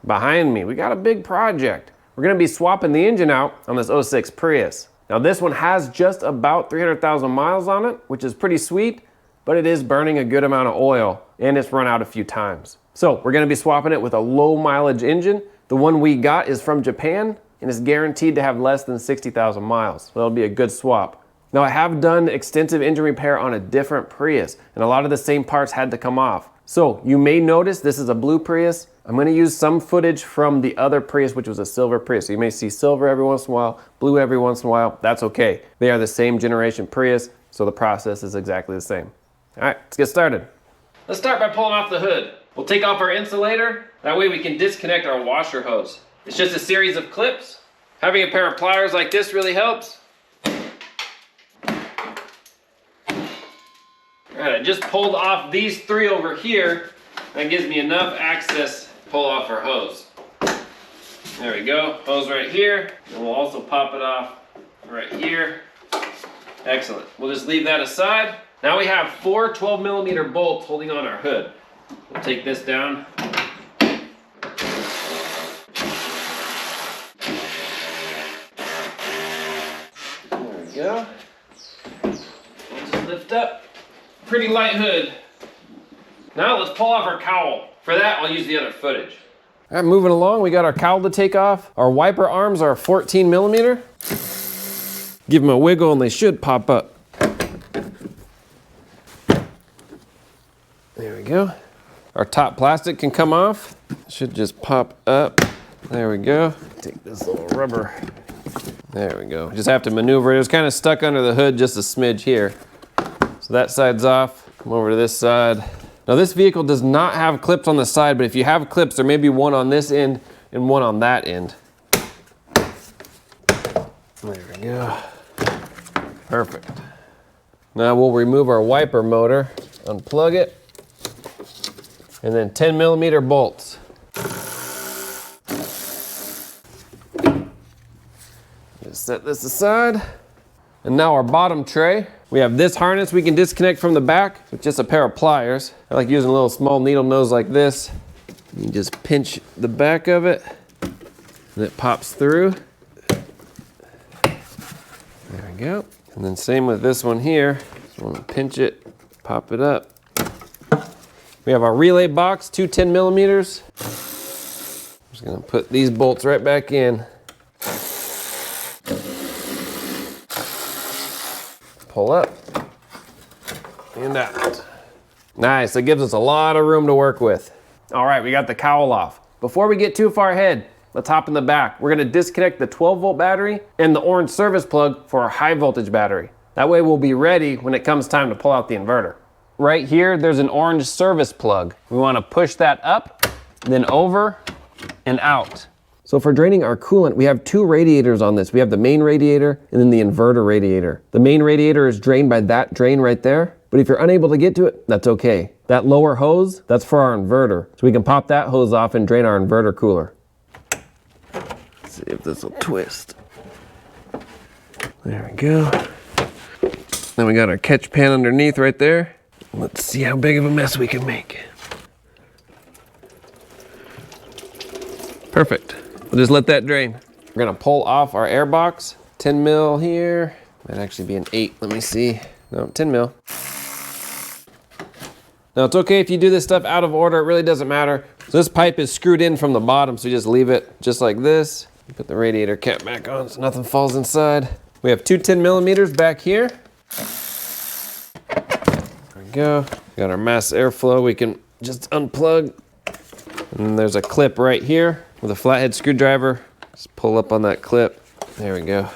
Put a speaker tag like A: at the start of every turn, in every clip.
A: Behind me, we got a big project. We're gonna be swapping the engine out on this 06 Prius. Now this one has just about 300,000 miles on it, which is pretty sweet, but it is burning a good amount of oil and it's run out a few times. So we're gonna be swapping it with a low mileage engine. The one we got is from Japan and is guaranteed to have less than 60,000 miles. So that'll be a good swap. Now I have done extensive engine repair on a different Prius and a lot of the same parts had to come off. So you may notice this is a blue Prius. I'm gonna use some footage from the other Prius, which was a silver Prius. So you may see silver every once in a while, blue every once in a while. That's okay. They are the same generation Prius, so the process is exactly the same. All right, let's get started. Let's start by pulling off the hood. We'll take off our insulator. That way we can disconnect our washer hose. It's just a series of clips. Having a pair of pliers like this really helps. All right, I just pulled off these three over here. That gives me enough access to pull off our hose. There we go, hose right here. And we'll also pop it off right here. Excellent, we'll just leave that aside. Now we have 4 12mm bolts holding on our hood. We'll take this down. There we go. We'll just lift up. Pretty light hood. Now let's pull off our cowl. For that, I'll use the other footage. All right, moving along, we got our cowl to take off. Our wiper arms are 14mm. Give them a wiggle and they should pop up. There we go. Our top plastic can come off. Should just pop up. There we go. Take this little rubber. There we go. Just have to maneuver it. It was kind of stuck under the hood just a smidge here. So that side's off. Come over to this side. Now this vehicle does not have clips on the side, but if you have clips, there may be one on this end and one on that end. There we go. Perfect. Now we'll remove our wiper motor, unplug it, and then 10mm bolts. Just set this aside. And now our bottom tray. We have this harness we can disconnect from the back with just a pair of pliers. I like using a little small needle nose like this. You just pinch the back of it and it pops through. There we go. And then same with this one here. Just want to pinch it, pop it up. We have our relay box, 2 10mm. I'm just gonna put these bolts right back in. Pull up and out. Nice, it gives us a lot of room to work with. All right, we got the cowl off. Before we get too far ahead, let's hop in the back. We're gonna disconnect the 12-volt battery and the orange service plug for our high voltage battery. That way we'll be ready when it comes time to pull out the inverter. Right here, there's an orange service plug. We wanna push that up, then over and out. So for draining our coolant, we have 2 radiators on this. We have the main radiator and then the inverter radiator. The main radiator is drained by that drain right there, but if you're unable to get to it, that's okay. That lower hose, that's for our inverter. So we can pop that hose off and drain our inverter cooler. Let's see if this will twist. There we go. Then we got our catch pan underneath right there. Let's see how big of a mess we can make. Perfect. We'll just let that drain. We're gonna pull off our airbox. 10 mil here. Might actually be an 8, let me see. No, 10 mil. Now it's okay if you do this stuff out of order, it really doesn't matter. So this pipe is screwed in from the bottom, so you just leave it just like this. Put the radiator cap back on so nothing falls inside. We have 2 10mm back here. There we go. Got our mass airflow, we can just unplug. And there's a clip right here with a flathead screwdriver. Just pull up on that clip. There we go.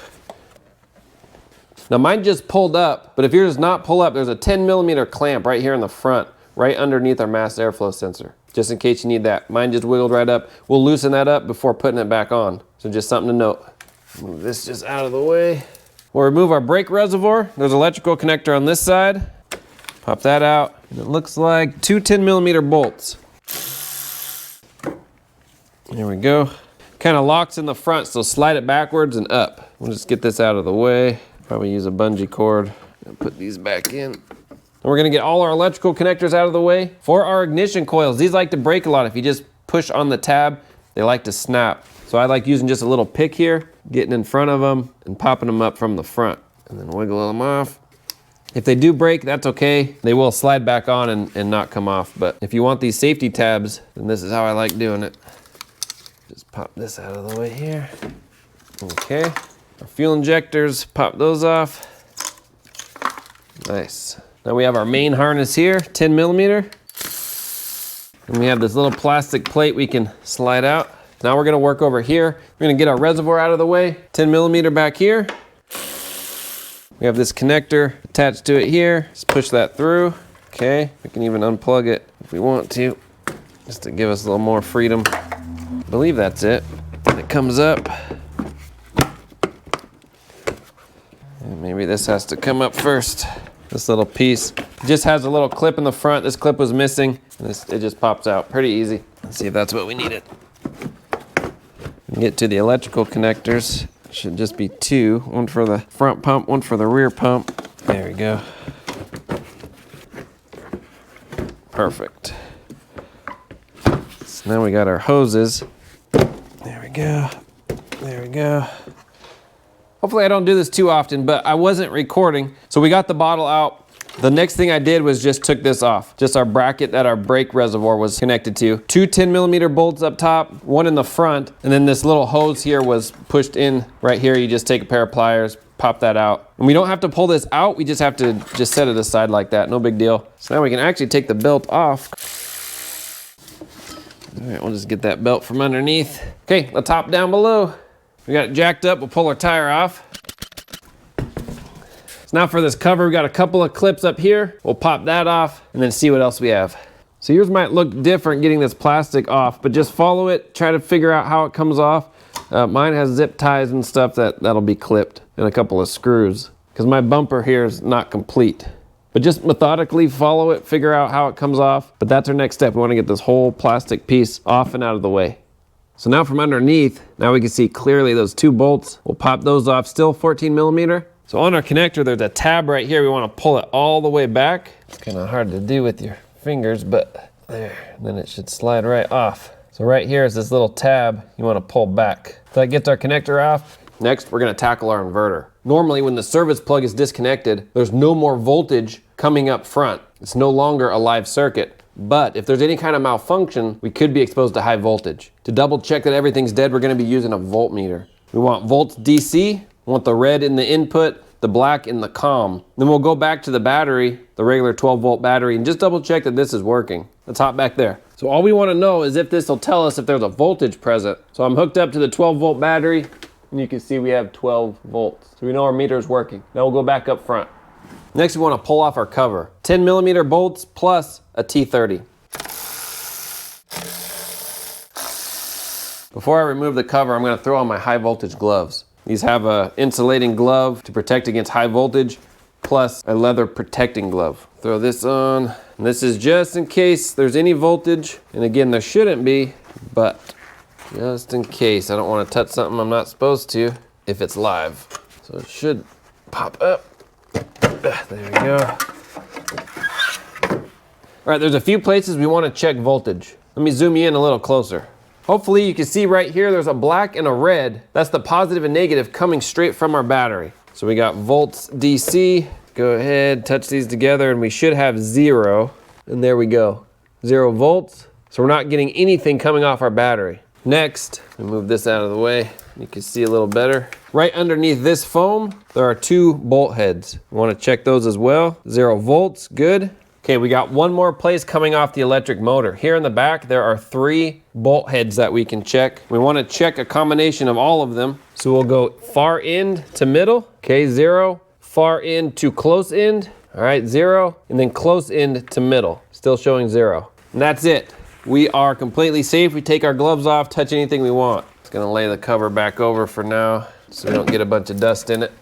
A: Now mine just pulled up, but if yours does not pull up, there's a 10mm clamp right here in the front, right underneath our mass airflow sensor, just in case you need that. Mine just wiggled right up. We'll loosen that up before putting it back on. So just something to note. Move this just out of the way. We'll remove our brake reservoir. There's an electrical connector on this side. Pop that out. And it looks like 2 10mm bolts. There we go. Kind of locks in the front, so slide it backwards and up. We'll just get this out of the way. Probably use a bungee cord. And put these back in. And we're gonna get all our electrical connectors out of the way. For our ignition coils, these like to break a lot. If you just push on the tab, they like to snap. So I like using just a little pick here, getting in front of them and popping them up from the front, and then wiggle them off. If they do break, that's okay. They will slide back on and not come off. But if you want these safety tabs, then this is how I like doing it. Just pop this out of the way here. Okay, our fuel injectors, pop those off. Nice. Now we have our main harness here, 10 millimeter. And we have this little plastic plate we can slide out. Now we're gonna work over here. We're gonna get our reservoir out of the way, 10 millimeter back here. We have this connector attached to it here. Just push that through. Okay, we can even unplug it if we want to, just to give us a little more freedom. I believe that's it. And it comes up. And maybe this has to come up first. This little piece just has a little clip in the front. This clip was missing, and it just pops out. Pretty easy. Let's see if that's what we needed. Get to the electrical connectors. Should just be two, one for the front pump, one for the rear pump. There we go. Perfect. So now we got our hoses. There we go. There we go. Hopefully I don't do this too often, but I wasn't recording. So we got the bottle out. The next thing I did was just took this off. Just our bracket that our brake reservoir was connected to. Two 10 millimeter bolts up top, one in the front, and then this little hose here was pushed in right here. You just take a pair of pliers, pop that out. And we don't have to pull this out, we just have to just set it aside like that, no big deal. So now we can actually take the belt off. All right, we'll just get that belt from underneath. Okay, the top down below. We got it jacked up, we'll pull our tire off. Now for this cover, we got a couple of clips up here. We'll pop that off and then see what else we have. So yours might look different getting this plastic off, but just follow it, try to figure out how it comes off. Mine has zip ties and stuff that'll be clipped and a couple of screws because my bumper here is not complete. But just methodically follow it, figure out how it comes off. But that's our next step. We want to get this whole plastic piece off and out of the way. So now from underneath, now we can see clearly those two bolts. We'll pop those off, still 14 millimeter. So on our connector, there's a tab right here. We want to pull it all the way back. It's kind of hard to do with your fingers, but there. And then it should slide right off. So right here is this little tab you want to pull back. So that gets our connector off. Next, we're going to tackle our inverter. Normally, when the service plug is disconnected, there's no more voltage coming up front. It's no longer a live circuit. But if there's any kind of malfunction, we could be exposed to high voltage. To double check that everything's dead, we're going to be using a voltmeter. We want volts DC. We want the red in the input, the black in the COM. Then we'll go back to the battery, the regular 12 volt battery, and just double check that this is working. Let's hop back there. So all we want to know is if this will tell us if there's a voltage present. So I'm hooked up to the 12 volt battery, and you can see we have 12 volts. So we know our meter is working. Now we'll go back up front. Next, we want to pull off our cover. 10 millimeter bolts plus a T30. Before I remove the cover, I'm going to throw on my high voltage gloves. These have a insulating glove to protect against high voltage, plus a leather protecting glove. Throw this on. And this is just in case there's any voltage. And again, there shouldn't be, but just in case. I don't want to touch something I'm not supposed to if it's live. So it should pop up. There we go. All right, there's a few places we want to check voltage. Let me zoom you in a little closer. Hopefully you can see right here, there's a black and a red. That's the positive and negative coming straight from our battery. So we got volts DC. Go ahead, touch these together, and we should have 0. And there we go, 0 volts. So we're not getting anything coming off our battery. Next, we move this out of the way. You can see a little better. Right underneath this foam, there are 2 bolt heads. We want to check those as well. 0 volts, good. Okay, we got one more place coming off the electric motor. Here in the back, there are 3 bolt heads that we can check. We want to check a combination of all of them. So we'll go far end to middle. Okay, 0. Far end to close end. All right, 0. And then close end to middle. Still showing 0. And that's it. We are completely safe. We take our gloves off, touch anything we want. Just gonna lay the cover back over for now so we don't get a bunch of dust in it.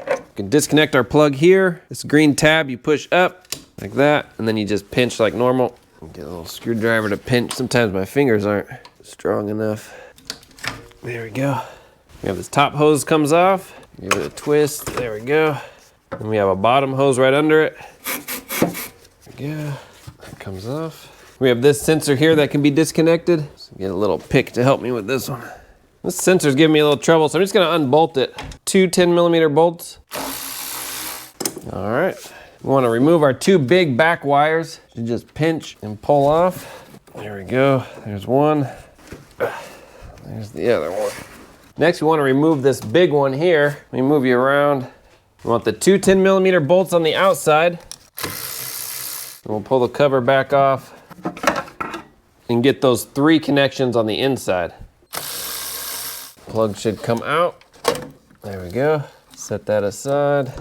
A: You can disconnect our plug here. This green tab you push up like that, and then you just pinch like normal. Get a little screwdriver to pinch. Sometimes my fingers aren't strong enough. There we go. We have this top hose comes off. Give it a twist. There we go. And we have a bottom hose right under it. There we go. That comes off. We have this sensor here that can be disconnected. So get a little pick to help me with this one. This sensor's giving me a little trouble, so I'm just gonna unbolt it. Two 10mm bolts. All right. We wanna remove our two big back wires. You just pinch and pull off. There we go, there's one. There's the other one. Next, we wanna remove this big one here. Let me move you around. We want the two 10mm bolts on the outside. And we'll pull the cover back off and get those three connections on the inside. Plug should come out. There we go. Set that aside.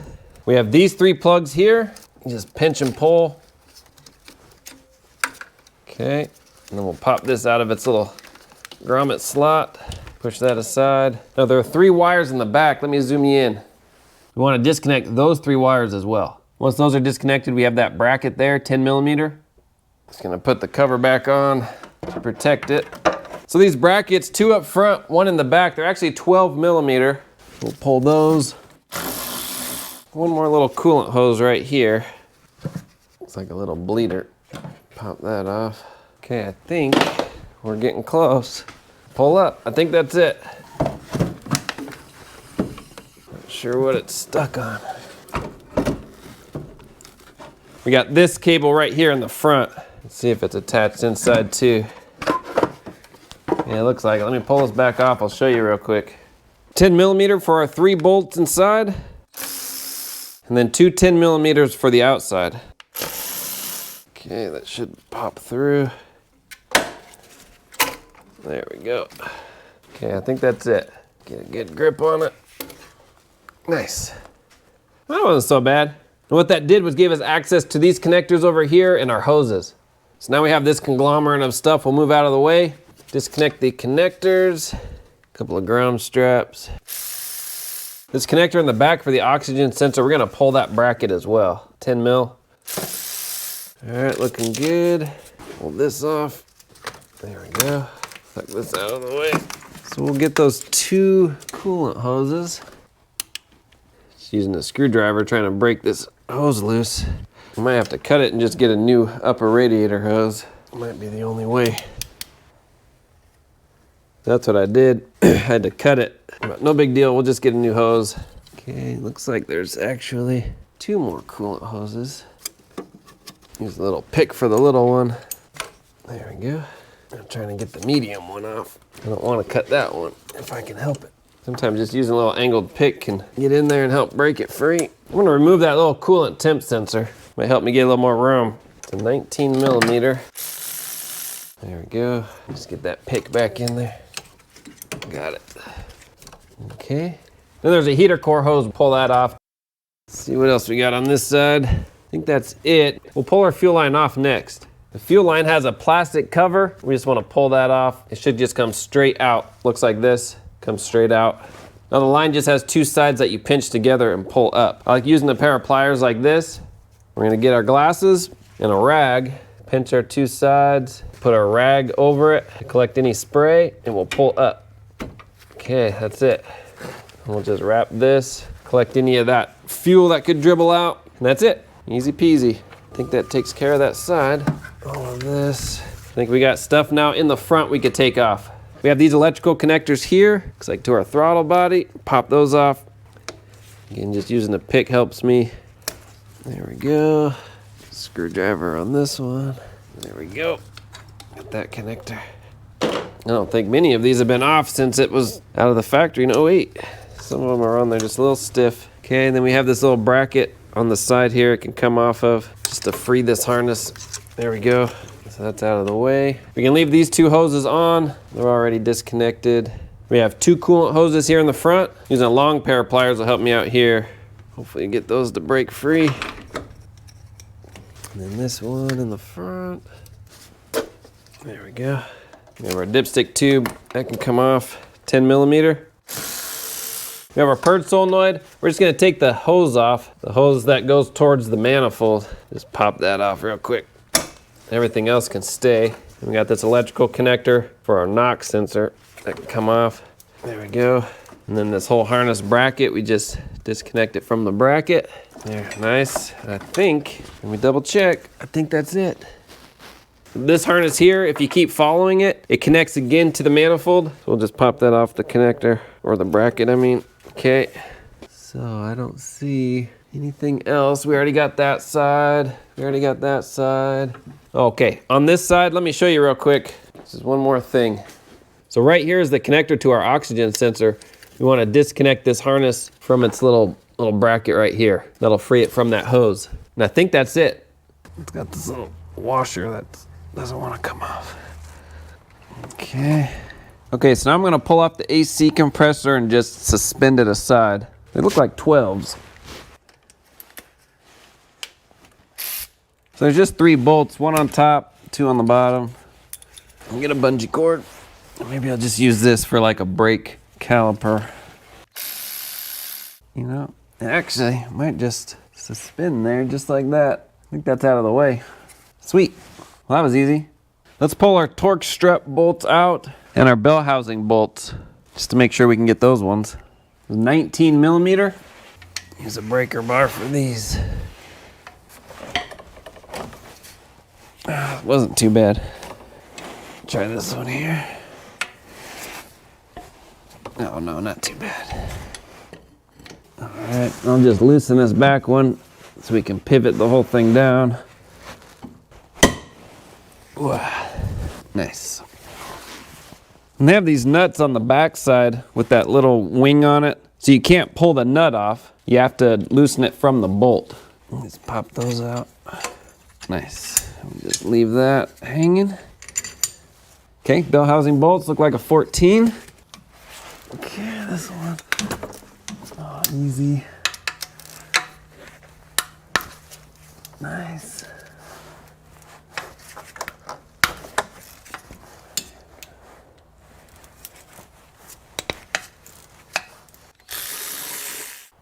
A: We have these three plugs here. You just pinch and pull. Okay, and then we'll pop this out of its little grommet slot. Push that aside. Now there are three wires in the back. Let me zoom you in. We want to disconnect those three wires as well. Once those are disconnected, we have that bracket there, 10mm. Just gonna put the cover back on to protect it. So these brackets, two up front, one in the back, they're actually 12mm. We'll pull those. One more little coolant hose right here. Looks like a little bleeder. Pop that off. Okay, I think we're getting close. Pull up, I think that's it. Not sure what it's stuck on. We got this cable right here in the front. Let's see if it's attached inside too. Yeah, it looks like it. Let me pull this back off. I'll show you real quick. 10mm for our three bolts inside. And then two 10mm for the outside. Okay, that should pop through. There we go. Okay, I think that's it. Get a good grip on it. Nice. That wasn't so bad. And what that did was gave us access to these connectors over here and our hoses. So now we have this conglomerate of stuff. We'll move out of the way. Disconnect the connectors. A couple of ground straps. This connector in the back for the oxygen sensor, we're gonna pull that bracket as well. 10mm. All right, looking good. Pull this off. There we go. Tuck this out of the way. So we'll get those two coolant hoses. Just using a screwdriver trying to break this hose loose. I might have to cut it and just get a new upper radiator hose. Might be the only way. That's what I did. I had to cut it, but no big deal. We'll just get a new hose. Okay, looks like there's actually two more coolant hoses. Use a little pick for the little one. There we go. I'm trying to get the medium one off. I don't want to cut that one if I can help it. Sometimes just using a little angled pick can get in there and help break it free. I'm gonna remove that little coolant temp sensor. Might help me get a little more room. It's a 19mm. There we go. Just get that pick back in there. Got it. Okay. Then there's a heater core hose. Pull that off. Let's see what else we got on this side. I think that's it. We'll pull our fuel line off next. The fuel line has a plastic cover. We just want to pull that off. It should just come straight out. Looks like this. Comes straight out. Now the line just has two sides that you pinch together and pull up. I like using a pair of pliers like this. We're gonna get our glasses and a rag. Pinch our two sides. Put our rag over it. Collect any spray and we'll pull up. Okay, that's it. And we'll just wrap this. Collect any of that fuel that could dribble out. And that's it. Easy peasy. I think that takes care of that side. All of this. I think we got stuff now in the front we could take off. We have these electrical connectors here. Looks like to our throttle body. Pop those off. Again, just using the pick helps me. There we go. Screwdriver on this one. There we go. Got that connector. I don't think many of these have been off since it was out of the factory in 08. Some of them are on there just a little stiff. Okay, and then we have this little bracket on the side here it can come off of just to free this harness. There we go. So that's out of the way. We can leave these two hoses on. They're already disconnected. We have two coolant hoses here in the front. Using a long pair of pliers will help me out here. Hopefully get those to break free. And then this one in the front. There we go. We have our dipstick tube. That can come off. 10mm. We have our purge solenoid. We're just gonna take the hose off. The hose that goes towards the manifold. Just pop that off real quick. Everything else can stay. And we got this electrical connector for our NOx sensor. That can come off. There we go. And then this whole harness bracket, we just disconnect it from the bracket. There, nice. I think, let me double check. I think that's it. This harness here, if you keep following it, it connects again to the manifold. So we'll just pop that off the connector, or the bracket, I mean. Okay. So I don't see anything else. We already got that side. Okay, on this side, let me show you real quick. This is one more thing. So right here is the connector to our oxygen sensor. We want to disconnect this harness from its little bracket right here. That'll free it from that hose. And I think that's it. It's got this little washer that doesn't want to come off. Okay. Okay, so now I'm gonna pull off the AC compressor and just suspend it aside. They look like 12s. So there's just 3 bolts, 1 on top, 2 on the bottom. I'll get a bungee cord. Maybe I'll just use this for like a brake caliper. You know, actually, I might just suspend there just like that. I think that's out of the way. Sweet. Well, that was easy. Let's pull our torque strut bolts out and our bell housing bolts just to make sure we can get those ones. 19 millimeter. Use a breaker bar for these. Wasn't too bad. Try this one here. Oh no, not too bad. All right, I'll just loosen this back one so we can pivot the whole thing down. Ooh, nice. And they have these nuts on the back side with that little wing on it, so you can't pull the nut off. You have to loosen it from the bolt. Let's pop those out. Nice. Just leave that hanging. Okay, bell housing bolts look like a 14. Okay, this one. Oh, easy. Nice.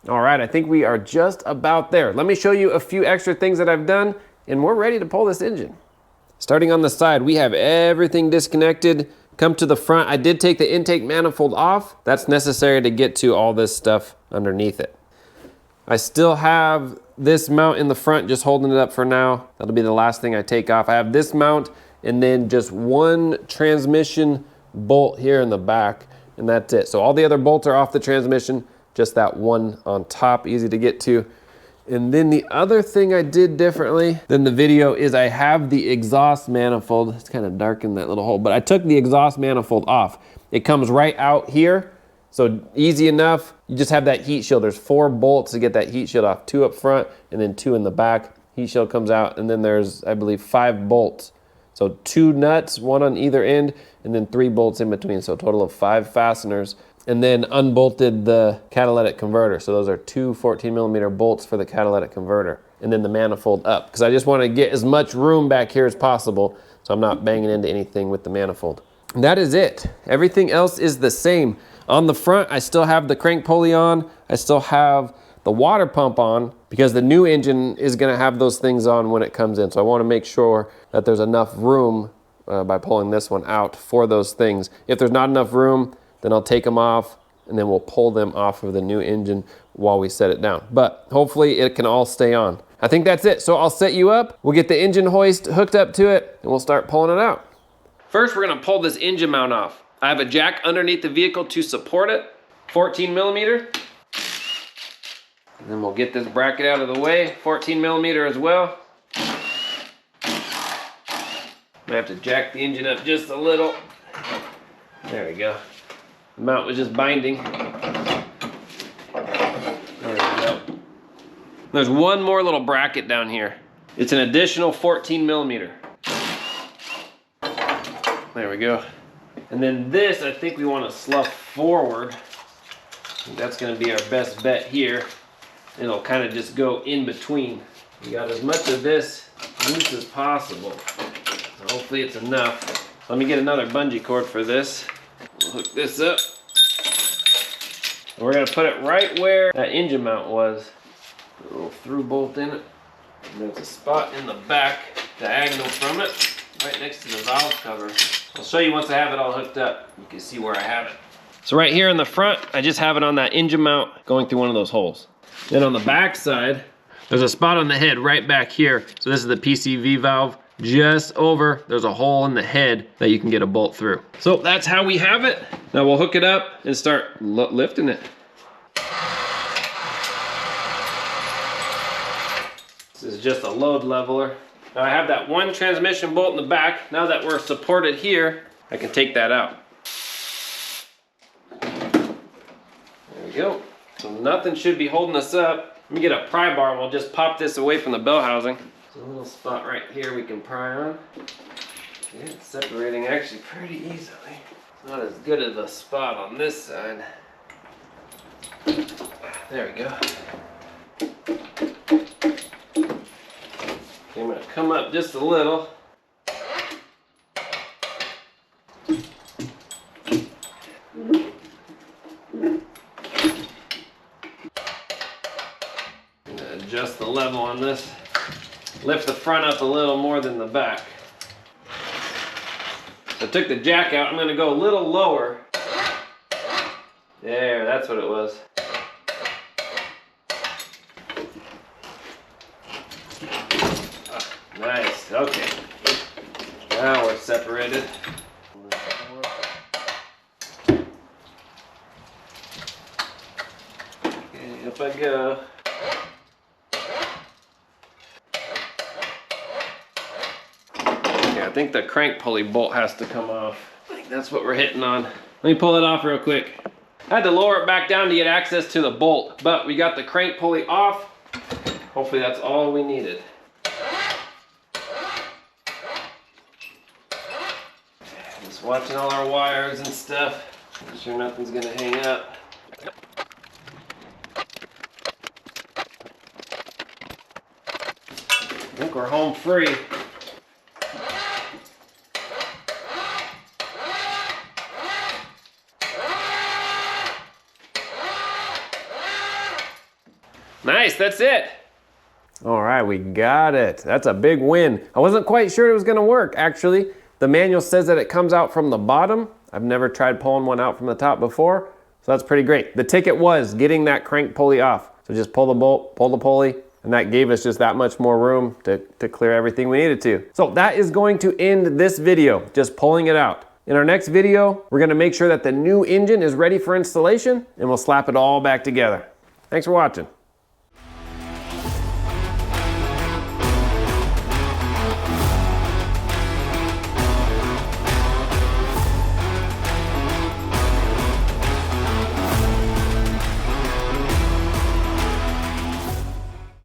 A: All right, I think we are just about there. Let me show you a few extra things that I've done, and we're ready to pull this engine. Starting on the side, we have everything disconnected. Come to the front. I did take the intake manifold off. That's necessary to get to all this stuff underneath it. I still have this mount in the front, just holding it up for now. That'll be the last thing I take off. I have this mount and then just one transmission bolt here in the back, and that's it. So all the other bolts are off the transmission, just that one on top, easy to get to. And then the other thing I did differently than the video is I have the exhaust manifold. It's kind of dark in that little hole, but I took the exhaust manifold off. It comes right out here, so easy enough. You just have that heat shield. There's 4 bolts to get that heat shield off, 2 up front and then 2 in the back. Heat shield comes out, and then there's, I believe, 5 bolts. So 2 nuts, 1 on either end, and then 3 bolts in between, so a total of 5 fasteners. And then unbolted the catalytic converter. So those are 2 14 millimeter bolts for the catalytic converter. And then the manifold up, because I just want to get as much room back here as possible so I'm not banging into anything with the manifold. And that is it. Everything else is the same. On the front, I still have the crank pulley on. I still have the water pump on because the new engine is going to have those things on when it comes in. So I want to make sure that there's enough room by pulling this one out for those things. If there's not enough room, then I'll take them off and then we'll pull them off of the new engine while we set it down. But hopefully it can all stay on. I think that's it. So I'll set you up. We'll get the engine hoist hooked up to it and we'll start pulling it out. First, we're gonna pull this engine mount off. I have a jack underneath the vehicle to support it, 14 millimeter. And then we'll get this bracket out of the way, 14 millimeter as well. I have to jack the engine up just a little. There we go. The mount was just binding. There we go. There's one more little bracket down here. It's an additional 14 millimeter. There we go. And then this, I think we want to slough forward. I think that's going to be our best bet here. It'll kind of just go in between. We got as much of this loose as possible. So hopefully it's enough. Let me get another bungee cord for this. We'll hook this up. And we're going to put it right where that engine mount was. Put a little through bolt in it. And there's a spot in the back, diagonal from it, right next to the valve cover. I'll show you once I have it all hooked up. You can see where I have it. So right here in the front, I just have it on that engine mount going through one of those holes. Then on the back side, there's a spot on the head right back here. So this is the PCV valve. just over, there's a hole in the head that you can get a bolt through. So that's how we have it. Now we'll hook it up and start lifting it. This is just a load leveler. Now I have that one transmission bolt in the back. Now that we're supported here, I can take that out. There we go. So nothing should be holding us up. Let me get a pry bar and we'll just pop this away from the bell housing. There's a little spot right here we can pry on. Yeah, it's separating actually pretty easily. Not as good as the spot on this side. There we go. Okay, I'm gonna come up just a little. Adjust the level on this. Lift the front up a little more than the back. So I took the jack out. I'm going to go a little lower. There, that's what it was. Nice, okay. Now we're separated. Okay, up I go. I think the crank pulley bolt has to come off. I think that's what we're hitting on. Let me pull it off real quick. I had to lower it back down to get access to the bolt, but we got the crank pulley off. Hopefully that's all we needed. Just watching all our wires and stuff. Make sure nothing's gonna hang up. I think we're home free. Nice, that's it. All right, we got it. That's a big win. I wasn't quite sure it was gonna work, actually. The manual says that it comes out from the bottom. I've never tried pulling one out from the top before, so that's pretty great. The ticket was getting that crank pulley off. So just pull the bolt, pull the pulley, and that gave us just that much more room to clear everything we needed to. So that is going to end this video, just pulling it out. In our next video, we're gonna make sure that the new engine is ready for installation, and we'll slap it all back together. Thanks for watching.